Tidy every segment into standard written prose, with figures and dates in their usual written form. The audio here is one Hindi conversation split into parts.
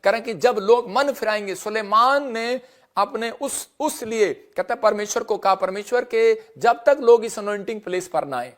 कह रहे हैं कि जब लोग मन फिराएंगे, सुलेमान ने अपने उस लिए कहता है परमेश्वर को कहा, परमेश्वर के जब तक लोग इस अनॉइंटिंग प्लेस पर ना आए।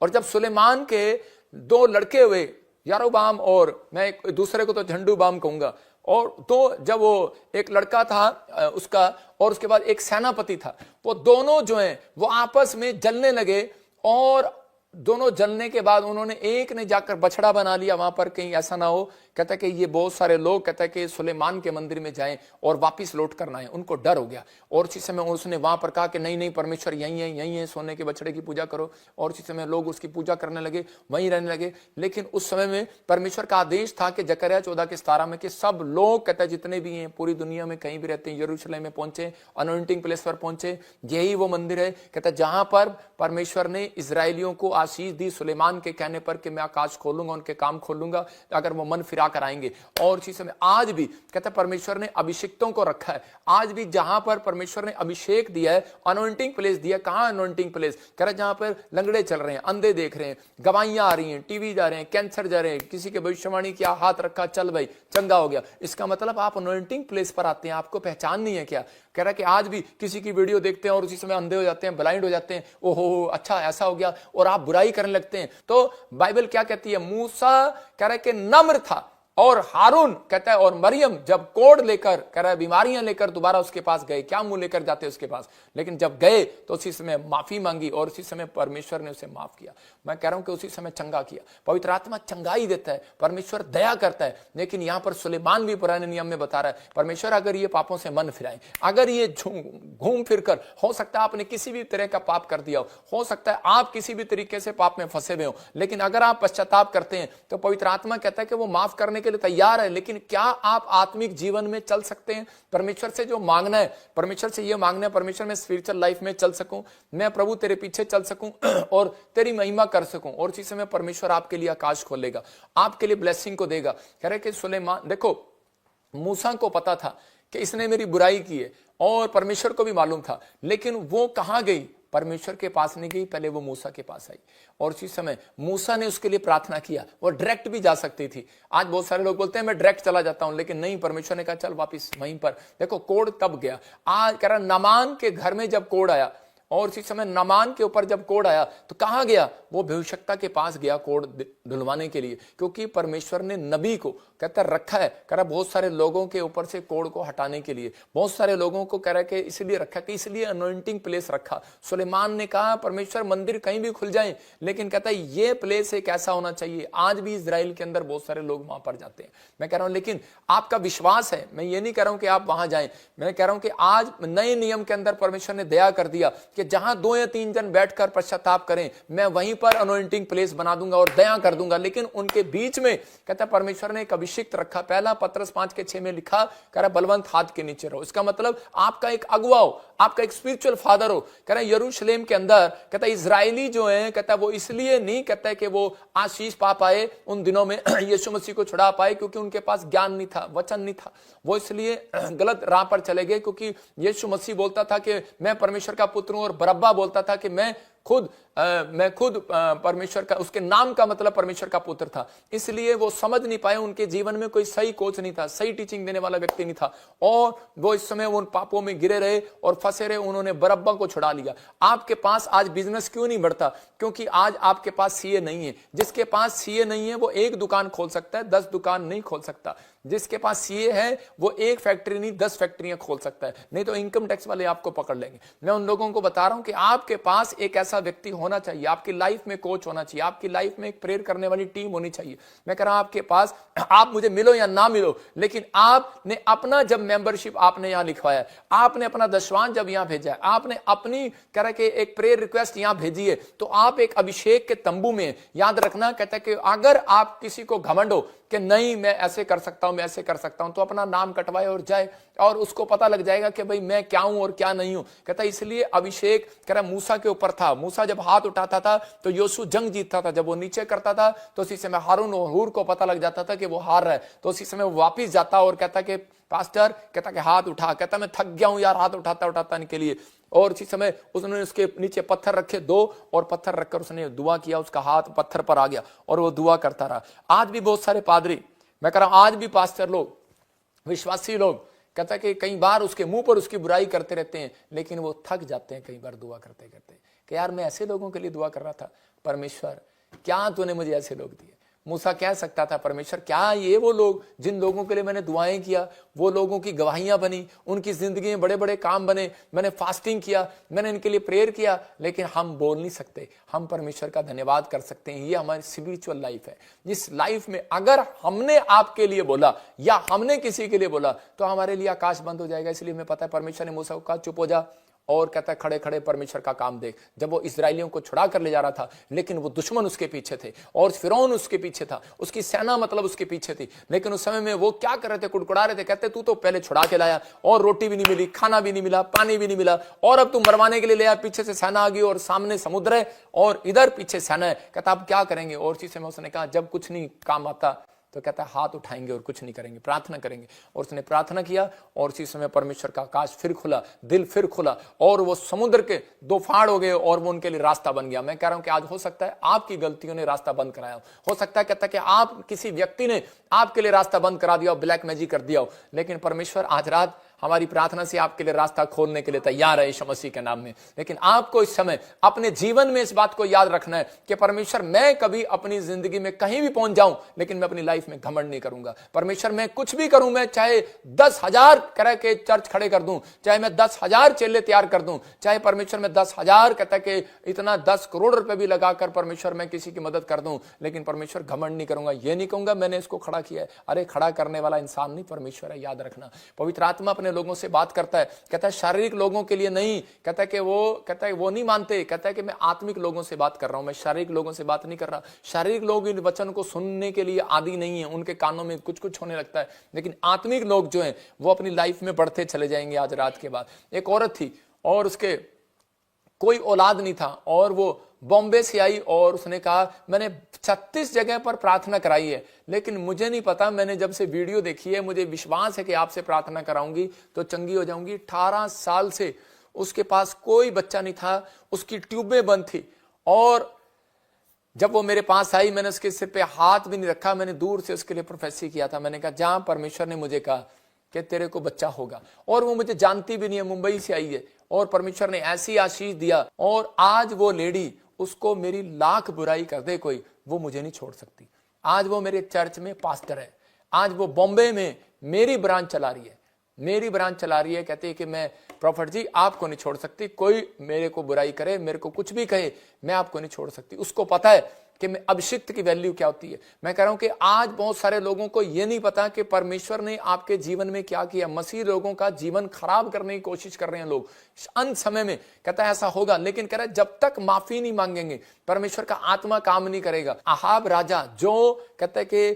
और जब सुलेमान के दो लड़के हुए, यारोबाम और मैं एक दूसरे को तो झंडूबाम कहूंगा, और तो जब वो एक लड़का था उसका, और उसके बाद एक सेनापति था, वो दोनों जो हैं वो आपस में जलने लगे। और दोनों जलने के बाद उन्होंने, एक ने जाकर बछड़ा बना लिया वहां पर, कहीं ऐसा ना हो कहता है कि ये बहुत सारे लोग कहता है कि सुलेमान के मंदिर में जाएं और वापस लौट कर ना आए, उनको डर हो गया। और उसी समय उसने वहां पर कहा कि नहीं नहीं, परमेश्वर यहीं है, सोने के बछड़े की पूजा करो। और उसी समय लोग उसकी पूजा करने लगे, वहीं रहने लगे। लेकिन उस समय में परमेश्वर का आदेश था कि जकरिया 14:17 में कि सब लोग कहता है जितने भी हैं पूरी दुनिया में कहीं भी रहते हैं, यरूशलेम में पहुंचे, अनॉइंटिंग प्लेस पर पहुंचे। यही वो मंदिर है कहता है जहां पर परमेश्वर ने इजरायलियों को आशीष दी सुलेमान के कहने पर कि मैं आकाश खोलूंगा, उनके काम खोलूंगा अगर वो मन फिरा कर आएंगे। और इसी समय आज भी कहता है परमेश्वर ने अभिषिक्तों को रखा है। आज भी जहां पर परमेश्वर ने अभिषेक दिया है, अनॉइंटिंग प्लेस दिया, कहां अनॉइंटिंग प्लेस? कह रहा है जहां पर लंगड़े चल रहे हैं, अंधे देख रहे हैं, गवाहियां आ रही हैं, टीवी जा रहे हैं, कैंसर जा रहे हैं, किसी के भविष्यवाणी किया, हाथ रखा, चल भाई चंगा हो गया। इसका मतलब आप अनॉइंटिंग प्लेस पर आते हैं, आपको पहचान नहीं है क्या? कह रहा है कि आज भी किसी की वीडियो देखते हैं और उसी समय अंधे हो जाते हैं, ब्लाइंड हो जाते हैं, ओहो अच्छा ऐसा हो गया, और आप बुराई करने लगते हैं। तो बाइबल क्या कहती है? मूसा कह रहा है कि नम्र था, और हारून कहता है, और मरियम जब कोड लेकर कह रहा है बीमारियां लेकर दोबारा उसके पास गए, क्या मुंह लेकर जाते उसके पास, लेकिन जब गए तो उसी समय माफी मांगी और उसी समय परमेश्वर ने उसे माफ किया। मैं कह रहा हूं कि उसी समय चंगा किया। पवित्र आत्मा चंगाई देता है, परमेश्वर दया करता है। लेकिन यहां पर सुलेमान भी पुराने नियम में बता रहा है, परमेश्वर अगर ये पापों से मन फिराए, अगर ये घूम फिर कर, हो सकता है आपने किसी भी तरह का पाप कर दिया हो सकता है आप किसी भी तरीके से पाप में फंसे हुए हो, लेकिन अगर आप पश्चाताप करते हैं तो पवित्र आत्मा कहता है कि वो माफ करने के लिए तैयार है। लेकिन क्या आप आत्मिक जीवन में चल सकते हैं? परमेश्वर से जो मांगना है, परमेश्वर से ये मांगना है, परमेश्वर मैं स्पिरिचुअल लाइफ में चल सकूं, मैं प्रभु तेरे पीछे चल सकूं और तेरी महिमा कर सकूं। और इसी समय परमेश्वर आपके लिए आकाश खोलेगा, आपके लिए ब्लेसिंग को देगा। कह रहे कि सुलेमान, देखो मूसा को पता था कि इसने मेरी बुराई की है, और परमेश्वर को भी मालूम था, लेकिन वो कहां गई? परमेश्वर के पास नहीं गई, पहले वो मूसा के पास आई। और उसी समय मूसा ने उसके लिए प्रार्थना किया। वो डायरेक्ट भी जा सकती थी। आज बहुत सारे लोग बोलते हैं मैं डायरेक्ट चला जाता हूं, लेकिन नहीं, परमेश्वर ने कहा चल वापस वहीं पर। देखो कोड तब गया। आज कह रहा नामान के घर में जब कोड आया, और इसी समय नामान के ऊपर जब कोड आया तो कहां गया? वो भविष्यवक्ता के पास गया कोड ढुलवाने के लिए, क्योंकि परमेश्वर ने नबी को कहता रखा है, कह रहा बहुत सारे लोगों के ऊपर से कोड को हटाने के लिए, बहुत सारे लोगों को कह रहा है कि इसलिए रखा, कि इसलिए अनॉइंटिंग प्लेस रखा। सुलेमान ने कहा परमेश्वर मंदिर कहीं भी खुल जाए, लेकिन कहता है ये प्लेस एक ऐसा होना चाहिए। आज भी इजराइल के अंदर बहुत सारे लोग वहां पर जाते हैं। मैं कह रहा हूं लेकिन आपका विश्वास है, मैं ये नहीं कह रहा हूं कि आप वहां जाएं, मैं कह रहा हूं कि आज नए नियम के अंदर परमेश्वर ने दया कर दिया कि जहां 2 या 3 जन बैठकर पश्चाताप करें, मैं वहीं पर अनॉइंटिंग प्लेस बना दूंगा और दया कर दूंगा। लेकिन उनके बीच में कहता है परमेश्वर ने एक अभिषिक्त रखा। पहला पत्रस 5:6 में लिखा, कह रहा बलवंत हाथ के नीचे रहो। इसका मतलब आपका एक अगुवा हो, आपका एक स्पिरिचुअल फादर हो। कह रहा है यरूशलेम के अंदर कहता है इजरायली जो है, कहता है वो इसलिए नहीं कहता है कि वो आशीष पा पाए उन दिनों में, यीशु मसीह को छुड़ा पाए, क्योंकि उनके पास ज्ञान नहीं था, वचन नहीं था। वो इसलिए गलत राह पर चले गए, क्योंकि यीशु मसीह बोलता था कि मैं परमेश्वर का पुत्र हूं, और बरअब्बा बोलता था कि मैं खुद परमेश्वर का, उसके नाम का मतलब परमेश्वर का पुत्र था। इसलिए वो समझ नहीं पाए, उनके जीवन में कोई सही कोच नहीं था, सही टीचिंग देने वाला व्यक्ति नहीं था, और वो इस समय उन पापों में गिरे रहे और फंसे रहे। उन्होंने बरअब्बा को छुड़ा लिया। आपके पास आज बिजनेस क्यों नहीं बढ़ता? क्योंकि आज आपके पास सीए नहीं है। जिसके पास सीए नहीं है वो एक दुकान खोल सकता है, 10 दुकान नहीं खोल सकता। जिसके पास सीए है वो एक फैक्ट्री नहीं 10 फैक्ट्रियां खोल सकता है, नहीं तो इनकम टैक्स वाले आपको पकड़ लेंगे। मैं उन लोगों को बता रहा हूं कि आपके पास एक ऐसा व्यक्ति होना चाहिए, आपकी लाइफ में कोच होना चाहिए, आपकी लाइफ में एक प्रेयर करने वाली टीम होनी चाहिए। मैं कह रहा हूं आपके पास, आप मुझे मिलो या ना मिलो, लेकिन आपने अपना जब मेंबरशिप आपने यहां लिखवाया, आपने अपना दशवान जब यहां भेजा है, आपने अपनी कह रहा कि एक प्रेयर रिक्वेस्ट यहां भेजी है, तो आप एक अभिषेक के तंबू में। याद रखना, कहता है कि अगर आप किसी को घमंड हो कि नहीं मैं ऐसे कर सकता हूं, मैं ऐसे कर सकता हूं, तो अपना नाम कटवाए और जाए, और उसको पता लग जाएगा कि भाई मैं क्या हूं और क्या नहीं हूं। कहता इसलिए अभिषेक कह रहा मूसा के ऊपर था। मूसा जब हाथ उठाता था तो योशू जंग जीतता था, जब वो नीचे करता था तो उसी समय हारून और हूर को पता लग जाता था कि वो हार रहा है, तो उसी समय वो वापिस जाता और कहता कि पास्टर, कहता कि हाथ उठा, कहता मैं थक गया हूं यार हाथ उठाता उठाता के लिए। और इसी समय उसने उसके नीचे पत्थर रखे 2, और पत्थर रखकर उसने दुआ किया, उसका हाथ पत्थर पर आ गया और वो दुआ करता रहा। आज भी बहुत सारे पादरी, मैं कह रहा हूं आज भी पास्टर लोग विश्वासी लोग कहता है कि कई बार उसके मुंह पर उसकी बुराई करते रहते हैं, लेकिन वो थक जाते हैं कई बार दुआ करते करते कि यार मैं ऐसे लोगों के लिए दुआ कर रहा था, परमेश्वर क्या तूने मुझे ऐसे लोग दिए। मूसा कह सकता था, परमेश्वर क्या ये वो लोग जिन लोगों के लिए मैंने दुआएं किया, वो लोगों की गवाहियां बनी, उनकी जिंदगी में बड़े बड़े काम बने, मैंने फास्टिंग किया, मैंने इनके लिए प्रेयर किया, लेकिन हम बोल नहीं सकते। हम परमेश्वर का धन्यवाद कर सकते हैं। ये हमारी स्पिरिचुअल लाइफ है। इस लाइफ में अगर हमने आपके लिए बोला या हमने किसी के लिए बोला तो हमारे लिए आकाश बंद हो जाएगा। इसलिए हमें पता है परमेश्वर ने मूसा को कहा चुप हो जा, और कहता है खड़े खड़े परमेश्वर का काम देख। जब वो इजरायलियों को छुड़ा कर ले जा रहा था, लेकिन वो दुश्मन उसके पीछे थे और फिरौन उसके पीछे था, उसकी सेना मतलब उसके पीछे थी, लेकिन उस समय में वो क्या कर रहे थे, कुड़कुड़ा रहे थे। कहते तू तो पहले छुड़ा के लाया और रोटी भी नहीं मिली, खाना भी नहीं मिला, पानी भी नहीं मिला, और अब तू मरवाने के लिए ले आया। पीछे से सेना आ गई और सामने समुद्र है और इधर पीछे सेना है। कहता अब क्या करेंगे। और इसी समय उसने कहा जब कुछ नहीं काम आता तो कहता है हाथ उठाएंगे और कुछ नहीं करेंगे, प्रार्थना करेंगे। और उसने प्रार्थना किया और उसी समय परमेश्वर का आकाश फिर खुला, दिल फिर खुला और वो समुद्र के दो फाड़ हो गए और वो उनके लिए रास्ता बन गया। मैं कह रहा हूं कि आज हो सकता है आपकी गलतियों ने रास्ता बंद कराया हो सकता है कहता है कि आप किसी व्यक्ति ने आपके लिए रास्ता बंद करा दिया हो, ब्लैक मैजिक कर दिया हो, लेकिन परमेश्वर आज रात हमारी प्रार्थना से आपके लिए रास्ता खोलने के लिए तैयार है यीशु मसीह के नाम में। लेकिन आपको इस समय अपने जीवन में इस बात को याद रखना है कि परमेश्वर मैं कभी अपनी जिंदगी में कहीं भी पहुंच जाऊं, लेकिन मैं अपनी लाइफ में घमंड नहीं करूंगा। परमेश्वर मैं कुछ भी करूं, मैं चाहे 10,000 करह के चर्च खड़े कर दूं, चाहे मैं 10,000 चेले तैयार कर दूं, चाहे परमेश्वर मैं 10,000 कहता कि इतना 10 करोड़ रुपए भी लगाकर परमेश्वर मैं किसी की मदद कर दूं, लेकिन परमेश्वर घमंड नहीं करूंगा। ये नहीं कहूंगा मैंने इसको खड़ा किया है। अरे खड़ा करने वाला इंसान नहीं, परमेश्वर है, याद रखना। पवित्र आत्मा अपने लोगों से बात करता है, कहता है शारीरिक लोगों के लिए नहीं, कहता है कि वो नहीं मानते, कहता है कि मैं आत्मिक लोगों से बात कर रहा हूं, मैं शारीरिक लोगों से बात नहीं कर रहा। शारीरिक लोग इन वचन को सुनने के लिए आदी नहीं है, उनके कानों में कुछ कुछ होने लगता है, लेकिन आत्मिक लोग जो हैं वो अपनी लाइफ में बढ़ते चले जाएंगे। आज रात के बाद एक औरत थी और उसके कोई औलाद नहीं था और वो बॉम्बे से आई और उसने कहा मैंने 36 जगह पर प्रार्थना कराई है, लेकिन मुझे नहीं पता, मैंने जब से वीडियो देखी है मुझे विश्वास है कि आपसे प्रार्थना कराऊंगी तो चंगी हो जाऊंगी। 18 साल से उसके पास कोई बच्चा नहीं था, उसकी ट्यूबें बंद थी और जब वो मेरे पास आई मैंने उसके सिर पे हाथ भी नहीं रखा, मैंने दूर से उसके लिए प्रोफेसी किया था। मैंने कहा जहां परमेश्वर ने मुझे कहा कि तेरे को बच्चा होगा, और वो मुझे जानती भी नहीं है, मुंबई से आई है और परमेश्वर ने ऐसी आशीष दिया। और आज वो लेडी, उसको मेरी लाख बुराई कर दे कोई, वो मुझे नहीं छोड़ सकती। आज वो मेरे चर्च में पास्टर है, आज वो बॉम्बे में मेरी ब्रांच चला रही है, मेरी ब्रांच चला रही है। कहती है कि मैं प्रॉफिट जी आपको नहीं छोड़ सकती, कोई मेरे को बुराई करे, मेरे को कुछ भी कहे, मैं आपको नहीं छोड़ सकती। उसको पता है कि मैं अभिषिक्त की वैल्यू क्या होती है। मैं कह रहा हूं कि आज बहुत सारे लोगों को यह नहीं पता कि परमेश्वर ने आपके जीवन में क्या किया। मसीह लोगों का जीवन खराब करने की कोशिश कर रहे हैं लोग अंत समय में, कहता है ऐसा होगा, लेकिन कह रहा है जब तक माफी नहीं मांगेंगे परमेश्वर का आत्मा काम नहीं करेगा। आहाब राजा जो कहता है कि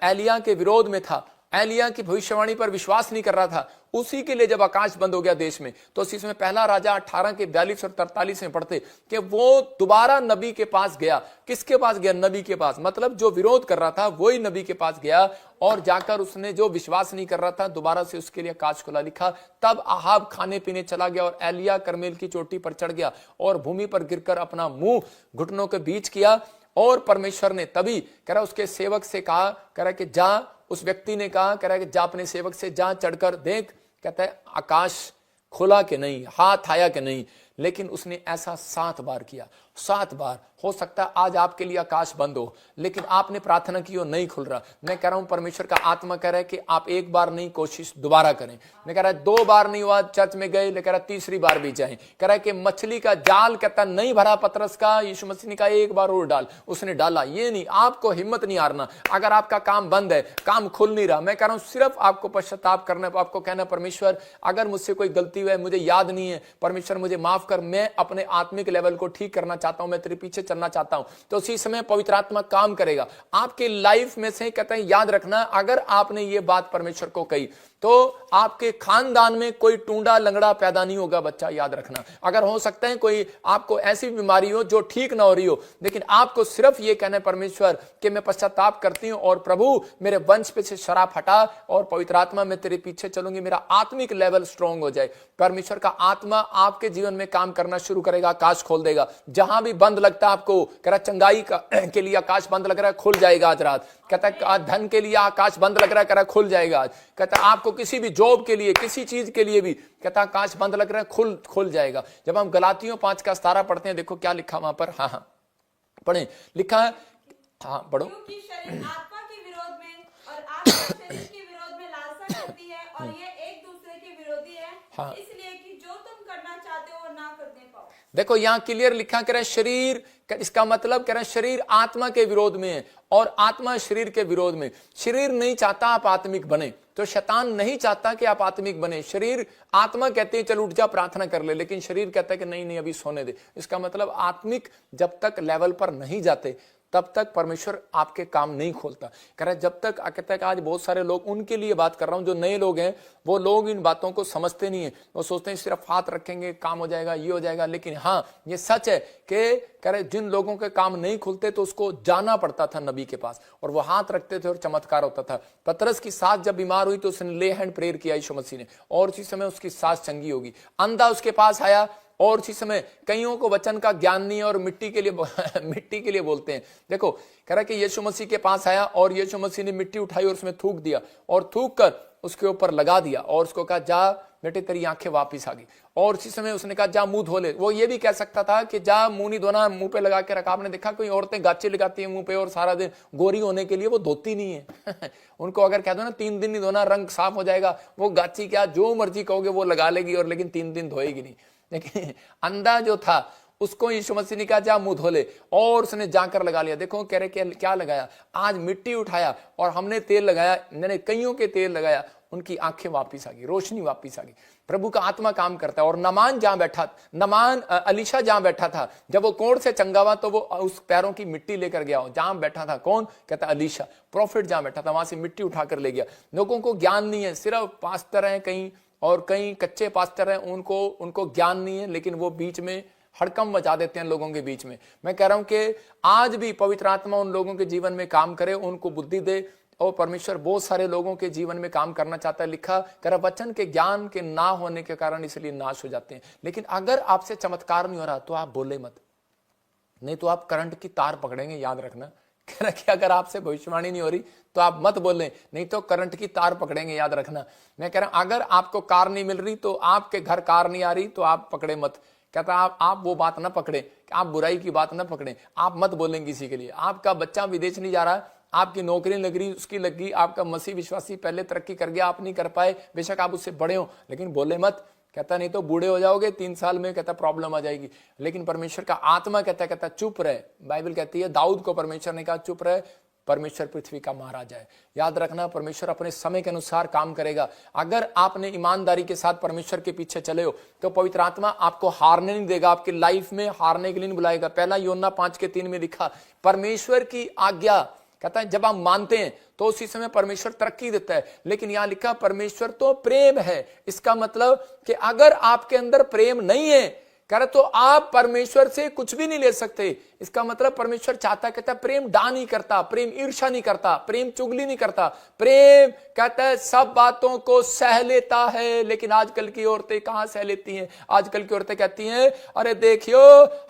एलिया के विरोध में था, एलिया की भविष्यवाणी पर विश्वास नहीं कर रहा था, उसी के लिए जब आकाश बंद हो गया देश में, तो इसमें पहला राजा 18 के 42 और 43 में पढ़ते कि वो दोबारा नबी के पास गया। किसके पास गया? नबी के पास। मतलब जो विरोध कर रहा था वही नबी के पास गया और जाकर उसने जो विश्वास नहीं कर रहा था दोबारा से उसके लिए आकाश खुला लिखा। तब आहाब खाने पीने चला गया और एलिया करमेल की चोटी पर चढ़ गया और भूमि पर गिरकर अपना मुंह घुटनों के बीच किया। और परमेश्वर ने तभी कह रहा उसके सेवक से कहा, कह रहा कि जा, उस व्यक्ति ने कहा, कह रहा है कि जा अपने सेवक से जा, चढ़कर देख, कहता है आकाश खुला कि नहीं, हाथ आया कि नहीं। लेकिन उसने ऐसा 7 बार किया, 7 बार। हो सकता है आज आपके लिए आकाश बंद हो, लेकिन आपने प्रार्थना की हो, नहीं खुल रहा। मैं कह रहा हूं परमेश्वर का आत्मा कह रहा है कि आप एक बार नहीं, कोशिश दोबारा करें। मैं कह रहा है 2 बार नहीं हुआ, चर्च में गए, लेकिन 3री बार भी जाएं। कह रहा है कि मछली का जाल कहता नहीं भरा पतरस का, यीशु मसीह ने कहा एक बार और डाल, उसने डाला। ये नहीं, आपको हिम्मत नहीं हारना। अगर आपका काम बंद है, काम खुल नहीं रहा, मैं कह रहा हूं सिर्फ आपको पश्चाताप करना, आपको कहना परमेश्वर अगर मुझसे कोई गलती हुई है, मुझे याद नहीं है, परमेश्वर मुझे माफ कर, मैं अपने आत्मिक लेवल को ठीक करना चाहता हूं, मैं तेरे पीछे चलना चाहता हूं। तो उसी समय पवित्र आत्मा काम करेगा आपके लाइफ में से। कहते हैं याद रखना, अगर आपने ये बात परमेश्वर को कही तो आपके खानदान में कोई टूंडा लंगड़ा पैदा नहीं होगा। बच्चा याद रखना, अगर हो सकता है कोई आपको ऐसी बीमारी हो जो ठीक ना हो रही हो, लेकिन आपको सिर्फ ये कहना है परमेश्वर कि मैं पश्चाताप करती हूं और प्रभु मेरे वंश पे से शराब हटा और पवित्र आत्मा मैं तेरे पीछे चलूंगी, मेरा आत्मिक लेवल स्ट्रांग हो जाए। परमेश्वर का आत्मा आपके जीवन में काम करना शुरू करेगा, आकाश खोल देगा। जहां भी बंद लगता है आपको, कह रहा चंगाई के लिए आकाश बंद लग रहा है, खुल जाएगा आज रात। कहता है धन के लिए आकाश बंद लग रहा है, कह रहा खुल जाएगा आज। कहता है आपको किसी भी जॉब के लिए, किसी चीज के लिए भी, कहता है आकाश बंद लग रहा है, खुल जाएगा। जब हम गलातियों 5:17 पढ़ते हैं, देखो क्या लिखा वहां पर। हाँ पढ़े, लिखा है, हाँ पढ़ो। क्योंकि शरीर आत्मा के विरोध में और आत्मा शरीर के विरोध में लालसा करती है, और ये एक दूसरे के विरोधी है। हाँ। इसलिए कि जो तुम करना चाहते हो वो ना करने पाओ। देखो यहाँ क्लियर लिखा, कह रहा है शरीर, इसका मतलब कह रहा है शरीर आत्मा के विरोध में है और आत्मा शरीर के विरोध में। शरीर नहीं चाहता आप आत्मिक बने, तो शैतान नहीं चाहता कि आप आत्मिक बने। शरीर, आत्मा कहते हैं चल उठ जा प्रार्थना कर ले, लेकिन शरीर कहता है कि नहीं अभी सोने दे। इसका मतलब आत्मिक जब तक लेवल पर नहीं जाते तब तक परमेश्वर आपके काम नहीं खोलता। कह रहा है जब तक, कहता है कि आज बहुत सारे लोग, उनके लिए बात कर रहा हूं जो नए लोग हैं, वो लोग इन बातों को समझते नहीं है। वो सोचते हैं सिर्फ हाथ रखेंगे काम हो जाएगा, ये हो जाएगा। लेकिन हाँ ये सच है कि कह रहे जिन लोगों के काम नहीं खुलते तो उसको जाना पड़ता था नबी के पास, और वो हाथ रखते थे और चमत्कार होता था। पतरस की सास जब बीमार हुई तो उसने ले हैंड प्रेयर किया यीशु मसीह ने, और उसी समय उसकी सास चंगी होगी। अंधा उसके पास आया, और उसी समय कईयों को वचन का ज्ञान नहीं है और मिट्टी के लिए बोलते हैं। देखो कह रहा कि यीशु मसीह के पास आया और यीशु मसीह ने मिट्टी उठाई और उसमें थूक दिया, और थूक कर उसके ऊपर लगा दिया, और उसको कहा जा बेटे तेरी आंखें वापिस आ गई। और उसी समय उसने कहा जा मुंह धो ले। वो ये भी कह सकता था कि जा मुंह नहीं धोना, मुंह पे लगा के रखा। आपने देखा कोई औरतें गाचे लगाती हैं मुंह पे और सारा दिन गोरी होने के लिए वो धोती नहीं है उनको अगर कह दो ना 3 दिन नहीं धोना रंग साफ हो जाएगा, वो गाची क्या जो मर्जी कहोगे वो लगा लेगी, और लेकिन 3 दिन धोएगी नहीं। लेकिन अंधा जो था उसको यीशु मसीह ने कहा जा मुंह धो ले, और उसने जाकर लगा लिया। देखो कह रहे क्या लगाया, आज मिट्टी उठाया और हमने तेल लगाया, मैंने कईयों के तेल लगाया, उनकी आंखें वापिस आ गई, रोशनी वापिस आ गई। प्रभु का आत्मा काम करता है। और अलीशा जहां बैठा था, जब वो कोढ़ से चंगा हुआ तो वो उस पैरों की मिट्टी लेकर गया। जहां बैठा था कौन, कहता अलीशा प्रॉफिट, जहां बैठा था वहां से मिट्टी उठाकर ले गया। लोगों को ज्ञान नहीं है, सिर्फ पास्टर हैं कहीं, और कई कच्चे पास्टर हैं, उनको ज्ञान नहीं है, लेकिन वो बीच में हड़कम मचा देते हैं लोगों के बीच में। मैं कह रहा हूं कि आज भी पवित्र आत्मा उन लोगों के जीवन में काम करे, उनको बुद्धि दे, और परमेश्वर बहुत सारे लोगों के जीवन में काम करना चाहता है। लिखा कर वचन के ज्ञान के ना होने के कारण इसलिए नाश हो जाते हैं। लेकिन अगर आपसे चमत्कार नहीं हो रहा तो आप बोले मत, नहीं तो आप करंट की तार पकड़ेंगे। याद रखना, कह रहा कि अगर आपसे भविष्यवाणी नहीं हो रही तो आप मत बोलें, नहीं तो करंट की तार पकड़ेंगे। याद रखना, मैं कह रहा हूं अगर आपको कार नहीं मिल रही, तो आपके घर कार नहीं आ रही तो आप पकड़े मत। कहता आप वो बात ना पकड़े, आप बुराई की बात ना पकड़े, आप मत बोलें किसी के लिए। आपका बच्चा विदेश नहीं जा रहा, आपकी नौकरी लग रही, उसकी लग गई, आपका मसीह विश्वासी पहले तरक्की कर गया, आप नहीं कर पाए, बेशक आप उससे बड़े हो, लेकिन बोले मत। कहता नहीं तो बूढ़े हो जाओगे 3 साल में, कहता प्रॉब्लम आ जाएगी। लेकिन परमेश्वर का आत्मा कहता चुप रहे। बाइबल कहती है दाऊद को परमेश्वर ने कहा चुप रहे, परमेश्वर पृथ्वी का महाराजा है। याद रखना, परमेश्वर अपने समय के अनुसार काम करेगा। अगर आपने ईमानदारी के साथ परमेश्वर के पीछे चले हो तो पवित्र आत्मा आपको हारने नहीं देगा, आपकी लाइफ में हारने के लिए नहीं बुलाएगा। पहला यूहन्ना 5:3 में लिखा, परमेश्वर की आज्ञा, कहता है जब आप मानते हैं तो उसी समय परमेश्वर तरक्की देता है। लेकिन यहां लिखा परमेश्वर तो प्रेम है। इसका मतलब कि अगर आपके अंदर प्रेम नहीं है, कह तो आप परमेश्वर से कुछ भी नहीं ले सकते। इसका मतलब परमेश्वर चाहता, कहता प्रेम डा नहीं करता, प्रेम ईर्ष्या नहीं करता, प्रेम चुगली नहीं करता, प्रेम कहता है सब बातों को सह लेता है। लेकिन आजकल की औरतें कहां सह लेती हैं? आजकल की औरतें कहती हैं अरे देखियो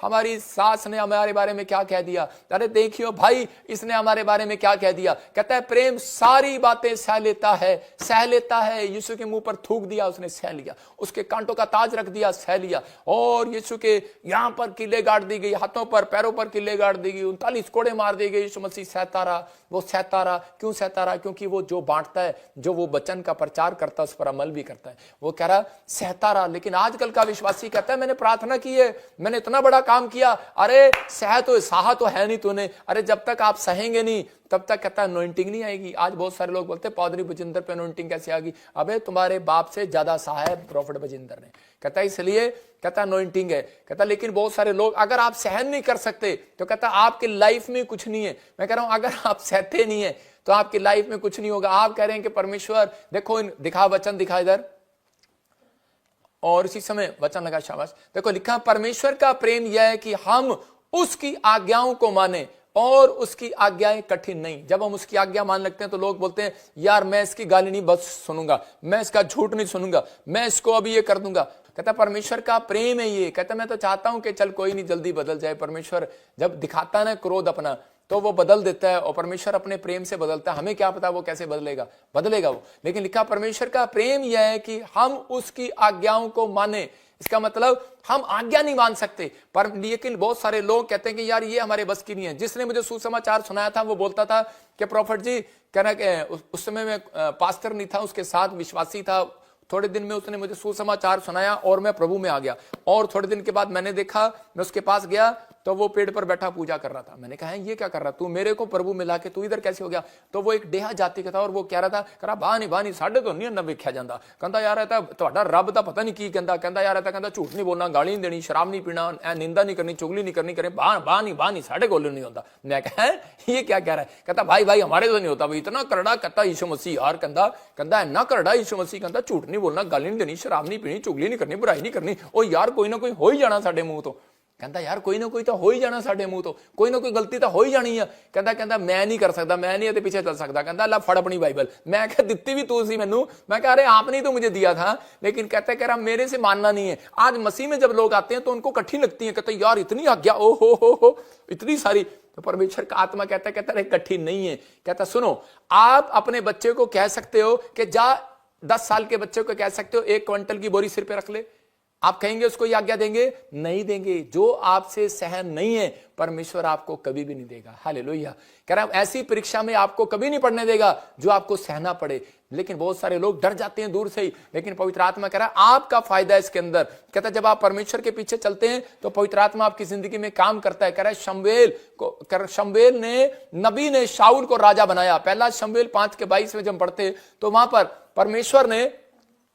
हमारी सास ने हमारे बारे में क्या कह दिया, अरे देखियो भाई इसने हमारे बारे में क्या कह दिया। कहता है प्रेम सारी बातें सह लेता है, सह लेता है। यीशु के मुंह पर थूक दिया, उसने सह लिया। उसके कांटों का ताज रख दिया, सह लिया। और यीशु के यहां पर किले गाड़ दी गई, हाथों पर पैरों पर किले गाड़ दी गई, 39 कोड़े मार दिए गए। यीशु मसीह सहता रहा। वो सहता रहा, क्यों सहता रहा? क्योंकि वो जो बांटता है, जो वो वचन का प्रचार करता है, उस पर अमल भी करता है। वो कह रहा सहता रहा। लेकिन आजकल का विश्वासी कहता है मैंने प्रार्थना की है, मैंने इतना बड़ा काम किया, अरे सहा तो है नहीं तूने। अरे जब तक आप सहेंगे नहीं तब तक कहता है अनॉइंटिंग नहीं आएगी। आज बहुत सारे लोग बोलते हैं पादरी बजिंदर पे अनॉइंटिंग कैसे आ गई? अबे तुम्हारे बाप से ज्यादा सहा है प्रॉफिट बजिंदर ने। कहता है इसलिए कहता अनॉइंटिंग है। कहता लेकिन बहुत सारे लोग, अगर आप सहन नहीं कर सकते तो कहता आपकी लाइफ में कुछ नहीं है। मैं कह रहा हूं अगर आप सहते नहीं है तो आपकी लाइफ में कुछ नहीं होगा। आप कह रहे हैं कि परमेश्वर देखो, दिखा वचन दिखा इधर, और इसी समय वचन लगा, शाबाश। देखो लिखा परमेश्वर का प्रेम यह है कि हम उसकी आज्ञाओं को माने, और उसकी आज्ञाएं कठिन नहीं। जब हम उसकी आज्ञा मान लगते हैं तो लोग बोलते हैं यार मैं इसकी गाली नहीं बस सुनूंगा, मैं इसका झूठ नहीं सुनूंगा, मैं इसको अभी ये कर दूंगा। कहता परमेश्वर का प्रेम है ये। कहता मैं तो चाहता हूं कि चल कोई नहीं, जल्दी बदल जाए। परमेश्वर जब दिखाता है ना क्रोध अपना, तो वो बदल देता है, और परमेश्वर अपने प्रेम से बदलता है। हमें क्या पता वो कैसे बदलेगा वो। लेकिन लिखा परमेश्वर का प्रेम यह है कि हम उसकी आज्ञाओं को माने। इसका मतलब हम आज्ञा नहीं मान सकते, पर लेकिन बहुत सारे लोग कहते हैं कि यार ये हमारे बस की नहीं है। जिसने मुझे सुसमाचार सुनाया था वो बोलता था कि प्रॉफिट जी, कहना कि उस समय मैं पास्टर नहीं था, उसके साथ विश्वासी था। थोड़े दिन में उसने मुझे सुसमाचार सुनाया और मैं प्रभु में आ गया। और थोड़े दिन के बाद मैंने देखा, मैं उसके पास गया तो वो पेड़ पर बैठा पूजा कर रहा था। मैंने कहा ये क्या कर रहा तू, मेरे को प्रभु मिला के तू इधर कैसे हो गया? तो वो एक डेहा जाति का था और वो कह रहा था, कह रहा बानी साढ़े तो नहीं ना वेख्या जाता। कहता यार रहता ਤੁਹਾਡਾ रब ਤਾਂ पता नहीं की कहता यार रहता, कहता झूठ नहीं बोलना, गाली नहीं देनी, शराब नहीं पीना, निंदा नहीं करनी, चुगली नहीं करनी, करे बानी साढ़े को नहीं होता। मैं कहा ये क्या कह रहा है? कहता भाई हमारे तो नहीं होता भाई, इतना करड़ा। कहता यीशु मसीह यार, कहता इतना करड़ा यीशु मसीह, कहता झूठ नहीं बोलना, गाली नहीं देनी, शराब नहीं पीनी, चुगली नहीं करनी, बुराई नहीं करनी। ओ यार कोई ना कोई हो ही जाना साडे मुंह तो। कहता यार कोई ना कोई तो हो ही जाना साडे मुंह तो, कोई ना कोई गलती तो हो ही जानी है। कहता मैं नहीं कर सकता, मैं नहीं पीछे चल सकता। कहता ला फड़ अपनी बाइबल। मैं कहा दित्ती भी तू सी मैनू। मैं कह रहे आपने तो मुझे दिया था, लेकिन कह रहा मेरे से मानना नहीं है। आज मसीह में जब लोग आते हैं तो उनको कठिन लगती है। कहते यार इतनी आज्ञा, ओ हो इतनी सारी। तो परमेश्वर का आत्मा कहता है कठिन नहीं है। कहता सुनो, आप अपने बच्चे को कह सकते हो कि जा 10 साल के बच्चे को कह सकते हो 1 क्विंटल की बोरी सिर पे रख ले। आप कहेंगे उसको ये आज्ञा देंगे? नहीं देंगे। जो आपसे सहन नहीं है परमेश्वर आपको कभी भी नहीं देगा। हालेलुया। कह रहा ऐसी परीक्षा में आपको कभी नहीं पड़ने देगा जो आपको सहना पड़े। लेकिन बहुत सारे लोग डर जाते हैं दूर से ही, लेकिन पवित्र आत्मा कह रहा है आपका फायदा है इसके अंदर। कहता जब आप परमेश्वर के पीछे चलते हैं तो पवित्र आत्मा आपकी जिंदगी में काम करता है। कह रहा है शमूएल ने, नबी ने शाऊल को राजा बनाया। पहला शमूएल 5:22 में जब पढ़ते तो वहां पर परमेश्वर ने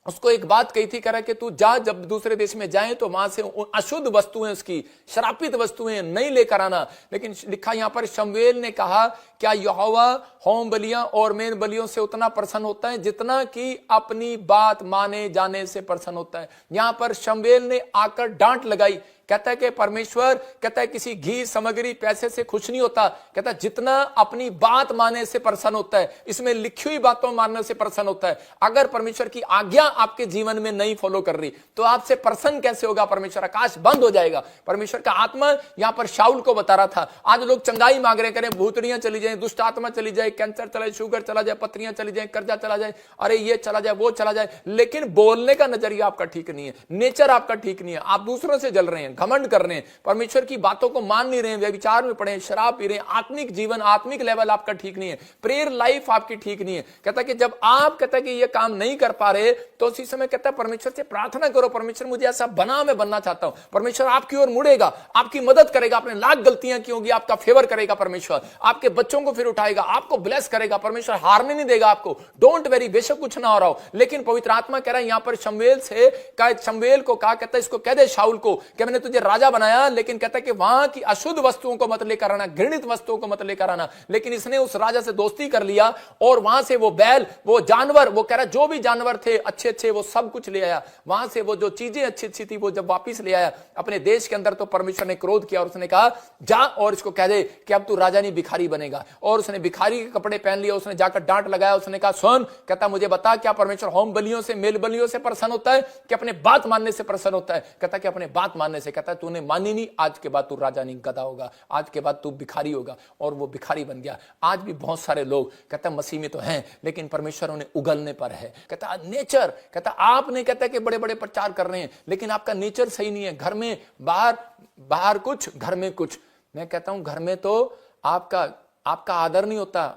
उसको एक बात कही थी, कह रहा कि तू जा, जब दूसरे देश में जाए तो वहां से अशुद्ध वस्तुएं, उसकी श्रापित वस्तुएं नहीं लेकर आना। लेकिन लिखा यहां पर शमूएल ने कहा क्या यहोवा होम बलियां और मेन बलियों से उतना प्रसन्न होता है जितना कि अपनी बात माने जाने से प्रसन्न होता है। यहां पर शमूएल ने आकर डांट लगाई। कहता है कि परमेश्वर, कहता है किसी घी सामग्री पैसे से खुश नहीं होता। कहता है जितना अपनी बात मानने से प्रसन्न होता है, इसमें लिखी हुई बातों मानने से प्रसन्न होता है। अगर परमेश्वर की आज्ञा आपके जीवन में नहीं फॉलो कर रही तो आपसे प्रसन्न कैसे होगा परमेश्वर? आकाश बंद हो जाएगा। परमेश्वर का आत्मा यहां पर शाऊल को बता रहा था। आज लोग चंगाई मांग रहे, करें भूतड़ियां चली जाए, दुष्ट आत्मा चली जाए, कैंसर चला जाए, शुगर चला जाए, पत्रियां चली जाए, कर्जा चला जाए, अरे ये चला जाए, वो चला जाए। लेकिन बोलने का नजरिया आपका ठीक नहीं है, नेचर आपका ठीक नहीं है, आप दूसरों से जल रहे हैं, घमंड कर रहे हैं, परमेश्वर की बातों को मान नहीं रहे हैं, व्यभिचार में पड़े हैं, शराब पी रहे हैं, आत्मिक जीवन, आत्मिक लेवल आपका ठीक नहीं है, प्रेयर लाइफ आपकी ठीक नहीं है। कहता कि जब आप कहता कि ये काम नहीं कर पा रहे तो उसी समय कहता परमेश्वर से प्रार्थना करो, परमेश्वर मुझे ऐसा बना, मैं बनना चाहता हूं। परमेश्वर आपकी ओर मुड़ेगा, आपकी मदद करेगा, आपने लाख गलतियां की होंगी, आपका फेवर करेगा परमेश्वर, आपके बच्चों को फिर उठाएगा, आपको ब्लेस करेगा परमेश्वर, हारने नहीं देगा आपको। डोंट वेरी, बेशक कुछ ना हो रहा हो। लेकिन पवित्र आत्मा कह रहा है यहां पर शमूएल को कहा, कहता है इसको कह दे शाऊल को कि मैंने तुझे राजा बनाया, लेकिन कहता है कि वहां की अशुद्ध वस्तुओं को मत लेकर आना, घृणित वस्तुओं को मत लेकर आना। लेकिन इसने उस राजा से दोस्ती कर लिया और वहां से वो बैल, वो जानवर, वो कह रहा जो भी जानवर थे अच्छे अच्छे वो सब कुछ ले आया। वहां से वो जो चीजें अच्छी अच्छी थी वो जब वापिस ले आया अपने देश के अंदर, तो परमेश्वर ने क्रोध किया और उसने कहा जा और इसको कह दे कि अब तू राजा नहीं भिखारी बनेगा। और उसने भिखारी के कपड़े पहन लिए, उसने जाकर डांट लगाया, उसने कहा सुन, कहता मुझे बता क्या परमेश्वर होम बलियों से, मेल बलियों से प्रसन्न होता है कि अपने बात मानने से प्रसन्न होता है? कहता कि अपने बात मानने से। कहता तूने मानी नहीं, आज के बाद तू राजा नहीं, गधा होगा, आज के बाद तू भिखारी होगा। और वो भिखारी बन गया। आज भी बहुत सारे लोग कहता मसीह में तो हैं लेकिन परमेश्वर उन्हें उगलने पर है। कहता नेचर, कहता आपने कहता कि बड़े बड़े प्रचार कर रहे हैं लेकिन आपका नेचर सही नहीं है। घर में बाहर कुछ, घर में कुछ। मैं कहता हूं घर में तो आपका आदर नहीं होता,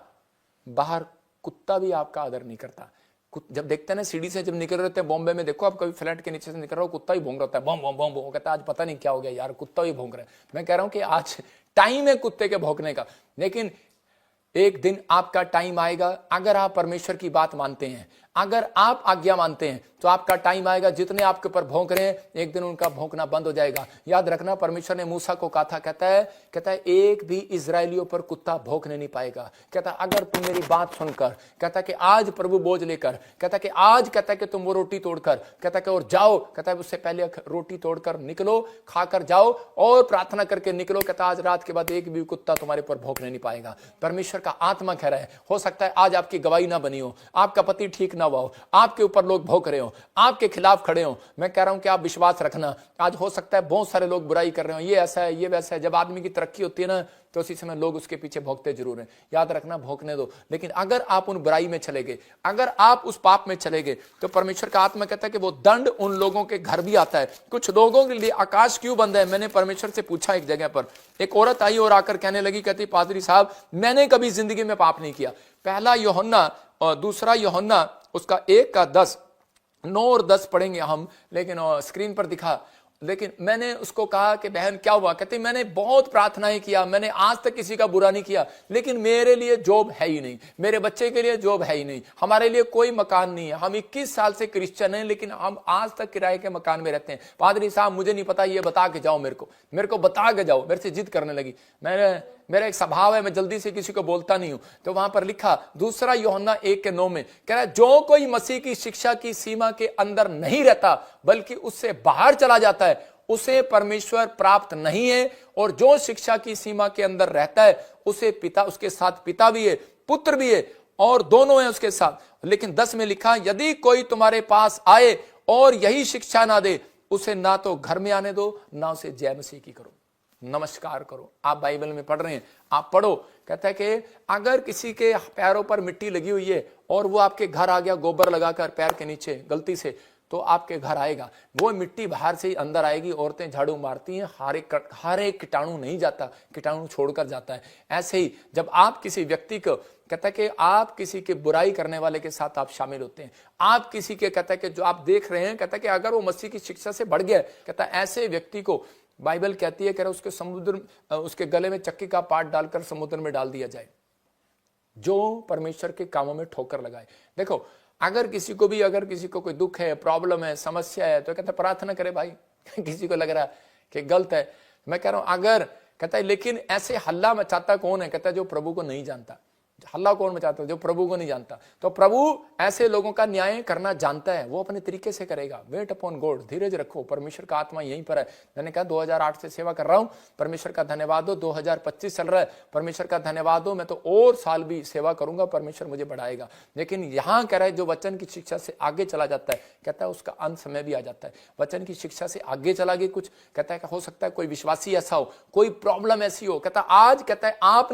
बाहर कुत्ता भी आपका आदर नहीं करता। जब देखते हैं ना सीढ़ी से जब निकल रहे थे बॉम्बे में, देखो आप कभी फ्लैट के नीचे से निकल रहा हो, कुत्ता ही भौंक रहा होता है, बम बम बम बम। कहता है आज पता नहीं क्या हो गया यार, कुत्ता ही भौंक रहा है। मैं कह रहा हूं कि आज टाइम है कुत्ते के भौंकने का, लेकिन एक दिन आपका टाइम आएगा। अगर आप परमेश्वर की बात मानते हैं, अगर आप आज्ञा मानते हैं तो आपका टाइम आएगा, जितने आपके ऊपर भौंक रहे हैं एक दिन उनका भौंकना बंद हो जाएगा। याद रखना परमेश्वर ने मूसा को कहा था, कहता है एक भी इजरायलियों पर कुत्ता भौंकने नहीं पाएगा। कहता अगर तुम मेरी बात सुनकर, कहता कि आज प्रभु बोझ लेकर, कहता कि आज कहता कि तुम वो रोटी तोड़कर, कहता कि और जाओ, कहता है उससे पहले रोटी तोड़कर निकलो, खाकर जाओ और प्रार्थना करके निकलो। कहता आज रात के बाद एक भी कुत्ता तुम्हारे पर भौंकने नहीं पाएगा। परमेश्वर का आत्मा कह रहा है, हो सकता है आज आपकी गवाही ना बनी हो, आपका पति ठीक ना हुआ हो, आपके ऊपर लोग भौंक रहे हो, आपके खिलाफ खड़े हो, मैं कह रहा हूं कि आप विश्वास रखना, आज हो सकता है बहुत सारे लोग बुराई कर रहे हो, ये ऐसा है, ये वैसा है। जब आदमी की तरक्की होती है ना, तो उसी समय लोग उसके पीछे भौंकते जरूर हैं, याद रखना, भौंकने दो। लेकिन अगर आप उन बुराई में चले गए, अगर आप उस पाप में चले गए, तो परमेश्वर का आत्मा कहता है कि वो दंड उन लोगों के घर भी आता है। कुछ लोगों के लिए आकाश क्यों बंद है? मैंने परमेश्वर से पूछा एक जगह पर, एक औरत आई और आकर कहने लगी, कहती पादरी साहब मैंने कभी जिंदगी में पाप नहीं किया। पहला यूहन्ना और दूसरा यूहन्ना उसका 1:10, 9 और 10 पढ़ेंगे हम, लेकिन स्क्रीन पर दिखा। लेकिन मैंने उसको कहा कि बहन क्या हुआ? कहती मैंने बहुत प्रार्थनाएं किया, मैंने आज तक किसी का बुरा नहीं किया, लेकिन मेरे लिए जॉब है ही नहीं, मेरे बच्चे के लिए जॉब है ही नहीं, हमारे लिए कोई मकान नहीं है, हम 21 साल से क्रिश्चियन हैं, लेकिन हम आज तक किराए के मकान में रहते हैं। पादरी साहब मुझे नहीं पता, ये बता के जाओ, मेरे को बता के जाओ। मेरे से जिद करने लगी। मेरा एक स्वभाव है, मैं जल्दी से किसी को बोलता नहीं हूं। तो वहां पर लिखा दूसरा यूहन्ना 1:9 में कह रहा है, जो कोई मसीह की शिक्षा की सीमा के अंदर नहीं रहता बल्कि उससे बाहर चला जाता है, उसे परमेश्वर प्राप्त नहीं है। और जो शिक्षा की सीमा के अंदर रहता है उसे पिता, उसके साथ पिता भी है, पुत्र भी है, और दोनों हैं उसके साथ। लेकिन 10 में लिखा, यदि कोई तुम्हारे पास आए और यही शिक्षा ना दे, उसे ना तो घर में आने दो, ना उसे जय मसीह की करो, नमस्कार करो। आप बाइबल में पढ़ रहे हैं, आप पढ़ो। कहता है कि अगर किसी के पैरों पर मिट्टी लगी हुई है और वो आपके घर आ गया गोबर लगाकर पैर के नीचे गलती से, तो आपके घर आएगा, वो मिट्टी बाहर से ही अंदर आएगी। औरतें झाड़ू मारती हैं, हर एक कीटाणु नहीं जाता, कीटाणु छोड़कर जाता है। ऐसे ही जब आप किसी व्यक्ति को, कहता है कि आप किसी के बुराई करने वाले के साथ आप शामिल होते हैं, आप किसी के, कहता है कि जो आप देख रहे हैं, कहता है कि अगर वो मसीह की शिक्षा से बढ़ गया, कहता है ऐसे व्यक्ति को बाइबल कहती है कि उसके समुद्र, उसके गले में चक्की का पाट डालकर समुद्र में डाल दिया जाए, जो परमेश्वर के कामों में ठोकर लगाए। देखो, अगर किसी को कोई दुख है, प्रॉब्लम है, समस्या है, तो कहता है प्रार्थना करे भाई। किसी को लग रहा है कि गलत है, मैं कह रहा हूं अगर, कहता है लेकिन ऐसे हल्ला मचाता कौन है? कहता है जो प्रभु को नहीं जानता। हल्ला कौन मचाता है? जो प्रभु को नहीं जानता। तो प्रभु ऐसे लोगों का न्याय करना जानता है, वो अपने तरीके से करेगा। वेट अपॉन गॉड, धीरज रखो, परमेश्वर का आत्मा यहीं पर है। मैंने कहा 2008 से सेवा कर रहा हूं, परमेश्वर का धन्यवाद हो। 2025 चल रहा है, परमेश्वर का धन्यवाद हो। मैं तो और साल भी सेवा करूंगा, परमेश्वर मुझे बढ़ाएगा। लेकिन यहां कह रहा है जो वचन की शिक्षा से आगे चला जाता है, कहता है उसका अंत समय भी आ जाता है। वचन की शिक्षा से आगे चला गया कुछ, कहता है हो सकता है कोई विश्वासी ऐसा हो, कोई प्रॉब्लम ऐसी हो, कहता आज, कहता है आप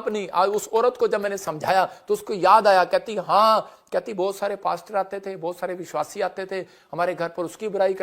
नहीं। आज उस औरत को जब मैंने समझाया तो उसको याद आया, कहती हाँ, कहती बहुत सारे पास्टर आते थे, बहुत सारे विश्वासी आते थे हमारे घर पर, उसकी बुराई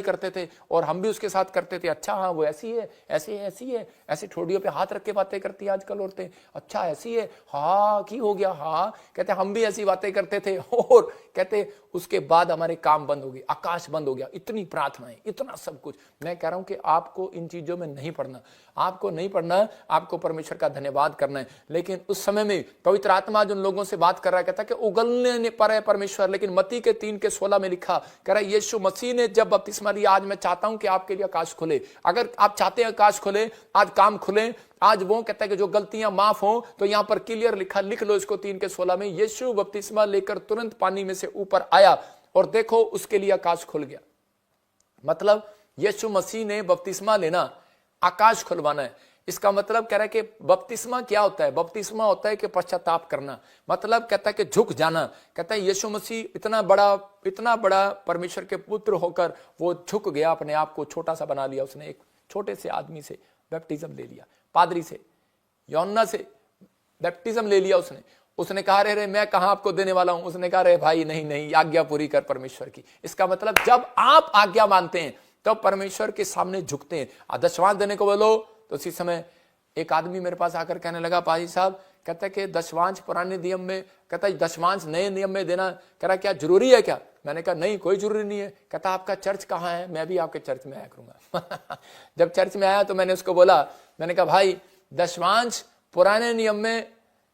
करते थे और हम भी उसके साथ करते थे। अच्छा हाँ, वो ऐसी है, ऐसी है, ऐसी ठोडियों पे हाथ रख के बातें करती है आजकल औरतें। अच्छा ऐसी है, हाँ की हो गया, हाँ, कहते हम भी ऐसी बातें करते थे। और कहते उसके बाद हमारे काम बंद हो गए, आकाश बंद हो गया, इतनी प्रार्थनाएं, इतना सब कुछ। मैं कह रहा हूं कि आपको इन चीजों में नहीं पढ़ना, आपको परमेश्वर का धन्यवाद करना है। लेकिन उस समय में पवित्र आत्मा जिन लोगों से बात कर रहा है, कहता कि उगलने पर है परमेश्वर। लेकिन मत्ती के 3:16 में लिखा, कह रहा है यीशु मसीह ने जब बपतिस्मा लिया, आज मैं चाहता हूं कि आपके लिए आकाश खुले। अगर आप चाहते हैं आकाश खुले, आज काम खुले, आज वो कहता है कि जो गलतियां माफ हो, तो यहां पर क्लियर लिख लो इसको 3:16 में, यीशु बपतिस्मा लेकर तुरंत पानी में से ऊपर आया और देखो उसके लिए आकाश खुल गया। मतलब यीशु मसीह ने बपतिस्मा लेना, आकाश खुलवाना है। इसका मतलब कह रहा है कि बपतिस्मा क्या होता है? बपतिस्मा होता है कि पश्चाताप करना, मतलब कहता है कि झुक जाना। कहता है यीशु मसीह इतना बड़ा परमेश्वर के पुत्र होकर वो झुक गया, अपने आप को छोटा सा बना लिया। उसने एक छोटे से आदमी से बैप्टिज्म ले लिया, पादरी से, यूहन्ना से बैप्टिज्म ले लिया। उसने कहा रे मैं कहां आपको देने वाला हूं। उसने कहा रे भाई नहीं, आज्ञा पूरी कर परमेश्वर की। इसका मतलब जब आप आज्ञा मानते हैं तब परमेश्वर के सामने झुकते हैं। दशवांश देने को बोलो, तो उसी समय एक आदमी मेरे पास आकर कहने लगा, पाजी साहब, कहता है कि दशवांश पुराने नियम में, कहता है दशवांश नए नियम में देना, कह रहा क्या जरूरी है क्या? मैंने कहा नहीं, कोई जरूरी नहीं है। कहता आपका चर्च कहाँ है? मैं भी आपके चर्च में आया करूंगा। जब चर्च में आया तो मैंने उसको बोला, मैंने कहा भाई दशवांश पुराने नियम में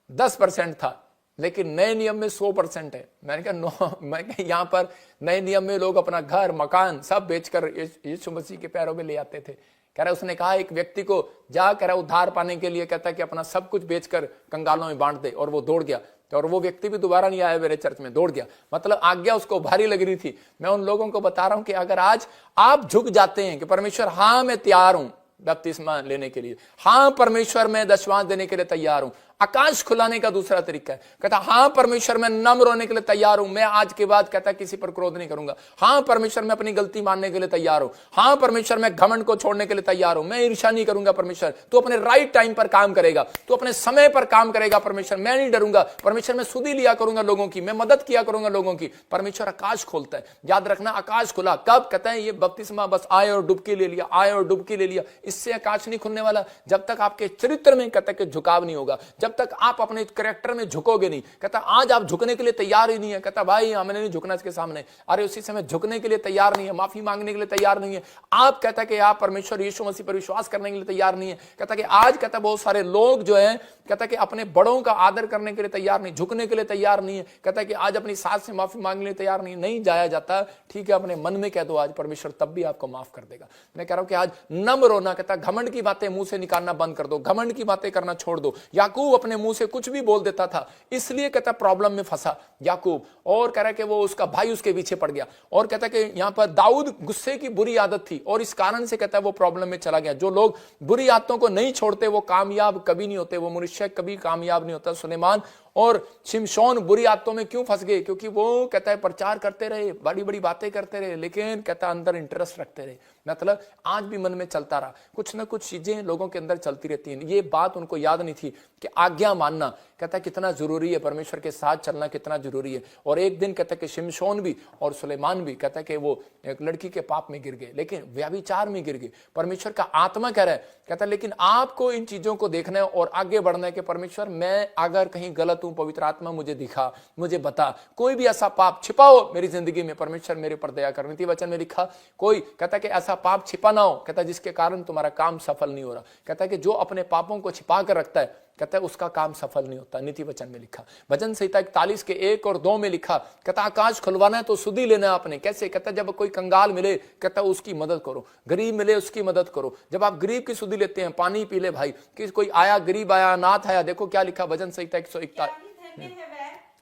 10% था, लेकिन नए नियम में 100% है। मैंने कहा मैं यहाँ पर नए नियम में लोग अपना घर मकान सब बेचकर यीशु मसीह के पैरों में ले आते थे। कह रहा उसने कहा एक व्यक्ति को जा, कह रहा उद्धार पाने के लिए, कहता कि अपना सब कुछ बेचकर कंगालों में बांट दे, और वो दौड़ गया। और वो व्यक्ति भी दोबारा नहीं आया मेरे चर्च में, दौड़ गया। मतलब आज्ञा उसको भारी लग रही थी। मैं उन लोगों को बता रहा हूं कि अगर आज आप झुक जाते हैं कि परमेश्वर हाँ मैं तैयार हूं बपतिस्मा लेने के लिए, हाँ परमेश्वर मैं दशवांश देने के लिए तैयार हूं, आकाश खुलाने का दूसरा तरीका है। कहता हाँ परमेश्वर मैं नम्र होने के लिए तैयार हूं, मैं आज के बाद कहता किसी पर क्रोध नहीं करूंगा। हाँ परमेश्वर मैं अपनी गलती मानने के लिए तैयार हूं। हाँ परमेश्वर मैं घमंड को छोड़ने के लिए तैयार हूं, मैं ईर्ष्या नहीं करूंगा। परमेश्वर तू अपने राइट टाइम पर काम करेगा, तू अपने समय पर काम करेगा। परमेश्वर मैं नहीं डरूंगा। परमेश्वर मैं सुधी लिया करूंगा लोगों की, मैं मदद किया करूंगा लोगों की। परमेश्वर आकाश खोलता है। याद रखना आकाश खुला कब? कहता है ये बपतिस्मा बस आए और डुबकी ले लिया, आए और डुबकी ले लिया, इससे आकाश नहीं खुलने वाला जब तक आपके चरित्र में कहता है झुकाव नहीं होगा, जब तक आप अपने कैरेक्टर में झुकोगे नहीं। कहता आज आप झुकने के लिए तैयार ही नहीं है। कहता भाई हमने नहीं झुकना इसके सामने। अरे उसी समय झुकने के लिए तैयार नहीं है, माफी मांगने के लिए तैयार नहीं है आप। कहता कि आप परमेश्वर यीशु मसीह पर विश्वास करने के लिए तैयार नहीं है। कहता कि आज कहता बहुत सारे लोग जो है कहता कि अपने बड़ों का आदर करने के लिए तैयार नहीं, झुकने के लिए तैयार नहीं है। कहता कि आज अपनी सास से माफी मांगने के लिए तैयार नहीं जाया जाता। ठीक है अपने मन में कह दो आज, परमेश्वर तब भी आपको माफ कर देगा। मैं कह रहा हूं कि आज नम्र होना, कहता घमंड की बातें मुंह से निकालना बंद कर दो, घमंड की बातें करना छोड़ दो। याकूब अपने मुंह से कुछ भी बोल देता था, इसलिए कहता प्रॉब्लम में फंसा याकूब। और कह रहा कि वो उसका भाई उसके पीछे पड़ गया। और कहता कि यहां पर दाऊद गुस्से की बुरी आदत थी और इस कारण से कहता है वो प्रॉब्लम में चला गया। जो लोग बुरी आदतों को नहीं छोड़ते वो कामयाब कभी नहीं होते, वो मनुष्य कभी कामयाब नहीं होता। सुलेमान और शिमशोन बुरी आदतों में क्यों फंस गए? क्योंकि वो कहता है प्रचार करते रहे, बड़ी बड़ी बातें करते रहे, लेकिन कहता अंदर इंटरेस्ट रखते रहे। मतलब आज भी मन में चलता रहा, कुछ ना कुछ चीजें लोगों के अंदर चलती रहती हैं। ये बात उनको याद नहीं थी कि आज्ञा मानना कहता कितना जरूरी है, परमेश्वर के साथ चलना कितना जरूरी है। और एक दिन कहता कि शिमशोन भी और सुलेमान भी कहता कि वो एक लड़की के पाप में गिर गए, लेकिन व्यभिचार में गिर गए। परमेश्वर का आत्मा कह रहा है, कहता लेकिन आपको इन चीजों को देखना है और आगे बढ़ना है कि परमेश्वर मैं अगर कहीं गलत हूं, पवित्र आत्मा मुझे दिखा, मुझे बता, कोई भी ऐसा पाप छिपा हो मेरी जिंदगी में, परमेश्वर मेरे पर दया कर। नीति वचन में लिखा कोई कहता कि ऐसा पाप छिपा ना हो, कहता जिसके कारण तुम्हारा काम सफल नहीं हो रहा। कहता कि जो अपने पापों को छिपा कर रखता है कहता है उसका काम सफल नहीं होता। नीति वचन में लिखा, भजन संहिता 41 के 1 और 2 में लिखा, कहता आकाश खुलवाना है तो सुधी लेना है आपने। कैसे? कहता जब कोई कंगाल मिले कहता उसकी मदद करो, गरीब मिले उसकी मदद करो। जब आप गरीब की सुधी लेते हैं, पानी पी ले भाई, कि कोई आया गरीब आया अनाथ आया, देखो क्या लिखा भजन संहिता 141।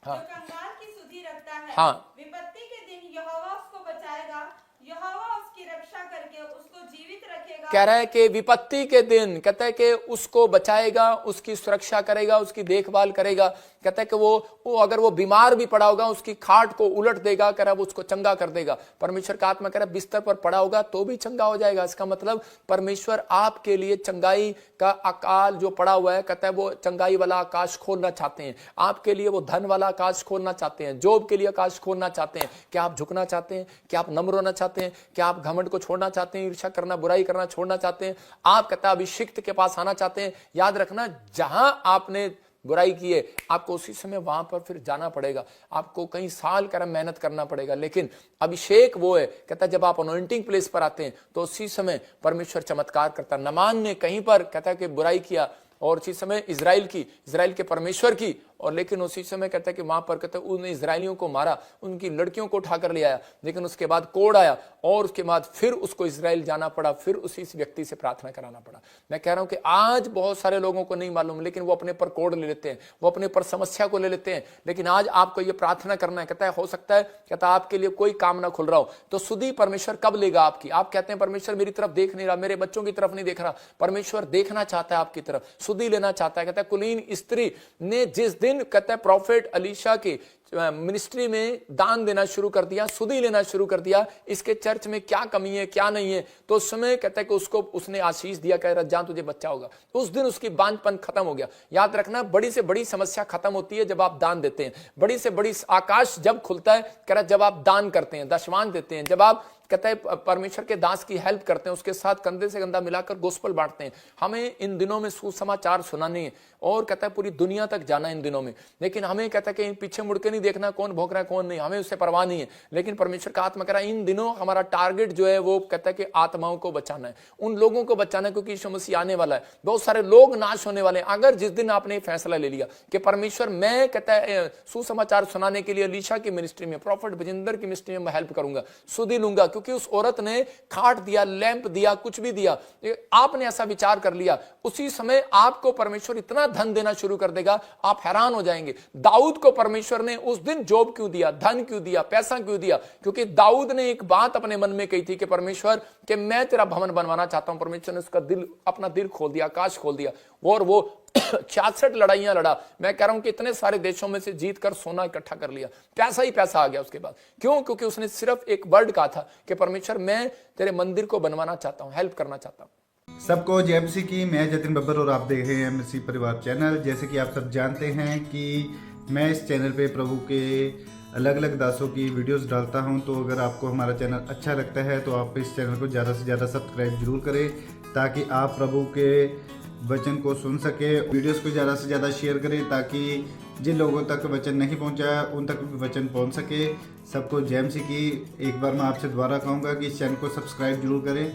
हाँ। जो कंगाल की सुधि रखता है, हाँ। विपत्ति के दिन यहोवा उसको बचाएगा, यहोवा उसकी रक्षा करके उसको जीवित रखेगा। कह रहा है कि विपत्ति के दिन कहता है कि उसको बचाएगा, उसकी सुरक्षा करेगा, उसकी देखभाल करेगा। कहता है कि वो अगर वो बीमार भी पड़ा होगा उसकी खाट को उलट देगा, कह रहा है वो उसको चंगा कर देगा। परमेश्वर का आत्मा कह रहा है बिस्तर पर पड़ा होगा तो भी चंगा हो जाएगा। इसका मतलब परमेश्वर आपके लिए चंगाई का अकाल जो पड़ा हुआ है, कहता है वो चंगाई वाला आकाश खोलना चाहते हैं आपके लिए, वो धन वाला आकाश खोलना चाहते हैं, जॉब के लिए आकाश खोलना चाहते हैं। क्या आप झुकना चाहते हैं? क्या आप नम्र होना चाहते हैं? क्या आप घमंड को छोड़ना चाहते हैं? ईर्ष्या करना, बुराई करना छोड़ना चाहते हैं? आप कहता अभिषिक्त के पास आना चाहते हैं? याद रखना जहां आपने बुराई की है आपको उसी समय वहां पर फिर जाना पड़ेगा, आपको कई साल कर मेहनत करना पड़ेगा। लेकिन अभिषेक वो है, कहता जब आप अनॉइंटिंग प्लेस पर आते हैं तो उसी समय परमेश्वर चमत्कार करता। नमान ने कहीं पर कहता कि बुराई किया और उसी समय इजराइल के परमेश्वर की, और लेकिन उसी समय कहता है कि वहां पर कहता है उन इजरायलियों को मारा, उनकी लड़कियों को उठाकर ले आया, लेकिन उसके बाद कोड़ आया और उसके बाद फिर उसको इजराइल जाना पड़ा, फिर उसी व्यक्ति से प्रार्थना कराना पड़ा। मैं कह रहा हूं कि आज बहुत सारे लोगों को नहीं मालूम, लेकिन वो अपने पर कोड़ ले लेते हैं, वो अपने पर समस्या को ले लेते हैं। लेकिन आज आपको ये प्रार्थना करना है। कहता है हो सकता है कहता आपके लिए कोई काम ना खुल रहा हो, तो सुधी परमेश्वर कब लेगा आपकी? आप कहते हैं परमेश्वर मेरी तरफ देख नहीं रहा, मेरे बच्चों की तरफ नहीं देख रहा। परमेश्वर देखना चाहता है आपकी तरफ, सुधी लेना चाहता है। कहता है कुलीन स्त्री ने जिस दिन कहता है प्रॉफिट अलीशा की मिनिस्ट्री में दान देना शुरू कर दिया, सुधी लेना शुरू कर दिया, इसके चर्च में क्या कमी है क्या नहीं है, तो उस समय कहता है कि उसको उसने आशीष दिया, कह रहा जा तुझे बच्चा होगा। तो उस दिन उसकी बांझपन खत्म हो गया। याद रखना बड़ी से बड़ी समस्या खत्म होती है जब आप दान देते हैं, बड़ी से बड़ी आकाश जब खुलता है, कह रहा जब आप दान करते हैं, दशवान देते हैं, जब आप कहता है परमेश्वर के दास की हेल्प करते हैं, उसके साथ कंधे से कंधा मिलाकर गोस्पल बांटते हैं। हमें इन दिनों में सुसमाचार सुनाने है और कहता है पूरी दुनिया तक जाना इन दिनों में, लेकिन हमें कहता है कि पीछे मुड़ के नहीं देखना कौन भोग रहा है कौन नहीं, हमें उससे परवाह नहीं है। लेकिन परमेश्वर का आत्मा कह रहा है इन दिनों हमारा टारगेट जो है वो कहता है कि आत्माओं को बचाना है, उन लोगों को बचाना है, क्योंकि यीशु मसीह आने वाला है, बहुत सारे लोग नाश होने वाले हैं। अगर जिस दिन आपने फैसला ले लिया कि परमेश्वर मैं कहता है सुसमाचार सुनाने के लिए अलीशा की मिनिस्ट्री में, प्रॉफिट बजिंदर की मिनिस्ट्री में मैं हेल्प करूंगा, सुधी लूंगा, क्योंकि उस औरत ने खाट दिया, लैंप दिया, कुछ भी दिया, आपने ऐसा विचार कर लिया, उसी समय आपको परमेश्वर इतना धन देना शुरू कर देगा, आप हैरान हो जाएंगे। दाऊद को परमेश्वर ने उस दिन जॉब क्यों दिया, धन क्यों दिया, पैसा क्यों दिया? क्योंकि दाऊद ने एक बात अपने मन में कही थी कि परमेश्वर कि मैं तेरा भवन बनवाना चाहता हूं। परमेश्वर ने उसका दिल, अपना दिल खोल दिया, आकाश खोल दिया, और वो 66 लड़ाइयां लड़ा। मैं कह रहा हूं कि इतने सारे देशों में से जीत कर सोना इकट्ठा कर लिया, पैसा ही पैसा आ गया उसके बाद। क्यों? क्योंकि उसने सिर्फ एक वर्ड कहा था कि परमेश्वर मैं तेरे मंदिर को बनवाना चाहता हूं, हेल्प करना चाहता हूं। सबको जय मसीह की। मैं जतिन बब्बर और आप देख रहे हैं मसीह परिवार चैनल। जैसे कि आप सब जानते हैं कि मैं इस चैनल पे प्रभु के अलग अलग दासों की वीडियोस डालता हूं, तो अगर आपको हमारा चैनल अच्छा लगता है तो आप इस चैनल को ज़्यादा से ज़्यादा सब्सक्राइब जरूर करें, ताकि आप प्रभु के वचन को सुन सके। वीडियोस को ज़्यादा से ज़्यादा शेयर करें, ताकि जिन लोगों तक वचन नहीं पहुंचा उन तक भी वचन पहुंच सके। सबको जय मसीह की। एक बार मैं आपसे दोबारा कहूँगा कि इस चैनल को सब्सक्राइब जरूर करें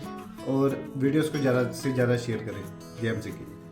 और वीडियोस को ज़्यादा से ज़्यादा शेयर करें। जय मसीह की।